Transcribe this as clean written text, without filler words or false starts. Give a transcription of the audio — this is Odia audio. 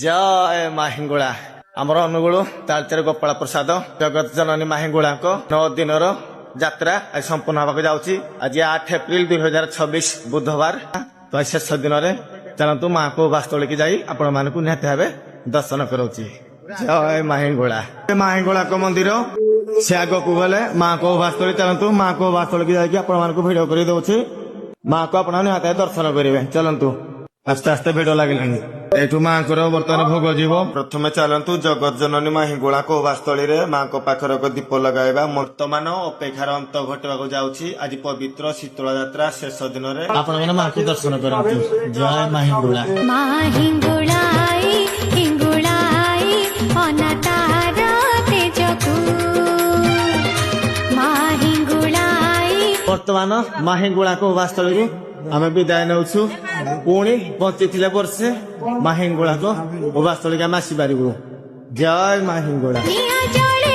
ଜୟ ମା ହିଙ୍ଗୁଳା। ଆମର ଅନୁଗୁଳ ତାଳଚେର ଗୋପାଳ ପ୍ରସାଦ ଜଗତ ଜନନୀ ମା ହିଙ୍ଗୁଳାଙ୍କ 9 ଦିନର ଯାତ୍ରା ଆଜି ସମ୍ପୂର୍ଣ୍ଣ ହେବାକୁ ଯାଉଛି। ଆଜି 8 ଏପ୍ରିଲ 2026 ବୁଧବାର। ତ ଶେଷ ଦିନରେ ଚାଲନ୍ତୁ ମାଙ୍କୁ ବାସ୍ତଳିକି ଯାଇ ଆପଣ ମାନଙ୍କୁ ନିହାତି ଭାବେ ଦର୍ଶନ କରାଉଛି। ଜୟ ମା ହିଙ୍ଗୁଳା। ମା ହିଙ୍ଗୁଳାଙ୍କ ମନ୍ଦିର ସେ ଆଗକୁ ଗଲେ ମାଙ୍କ ବାସ୍ତଳି। ଚାଲନ୍ତୁ ମାଙ୍କ ବାସ୍ତଳିକି ଯାଇକି ଆପଣ ମାନଙ୍କୁ ଭିଡିଓ କରି ଦଉଛି। ମାଙ୍କୁ ଆପଣ ନିହାତି ଭାବେ ଦର୍ଶନ କରିବେ। ଚାଲନ୍ତୁ ଆସ୍ତେ ଆସ୍ତେ ଭିଡ ଲାଗିଲାଣି। ଏଠୁ ମାଙ୍କର ବର୍ତ୍ତମାନ ଭୋଗ ଯିବ। ପ୍ରଥମେ ଚାଲନ୍ତୁ ଜଗତ ଜନନୀ ମା ହିଙ୍ଗୁଳା କୋବାସ୍ଥଳୀରେ ମାଙ୍କ ପାଖରେ ଏକ ଦୀପ ଲଗାଇବା। ବର୍ତ୍ତମାନ ଅପେକ୍ଷାର ଅନ୍ତ ଘଟିବାକୁ ଯାଉଛି। ଆଜି ପବିତ୍ର ଶୀତଳ ଯାତ୍ରା ଶେଷ ଦିନରେ ଆପଣମାନେ ମାଙ୍କୁ ଦର୍ଶନ କରନ୍ତୁ। ଜୟ ମା ହିଙ୍ଗୁଳା। ମା ହିଙ୍ଗୁଳାଇ ହିଙ୍ଗୁଳାଇ ଅନାତାର ତେଜକୁ ମା ହିଙ୍ଗୁଳାଇ। ବର୍ତ୍ତମାନ ମା ହିଙ୍ଗୁଳା କୋବାସ୍ଥଳୀରୁ ଆମେ ବିଦାୟ ନେଉଛୁ। ପୁଣି ବଞ୍ଚିଥିଲେ ବର୍ଷେ ମା ହିଙ୍ଗୁଳାଙ୍କ କୋବାସ୍ଥଳୀକି ଆମେ ଆସିପାରିବୁ। ଜୟ ମା ହିଙ୍ଗୁଳା। ନିଆଁ ଜଳେ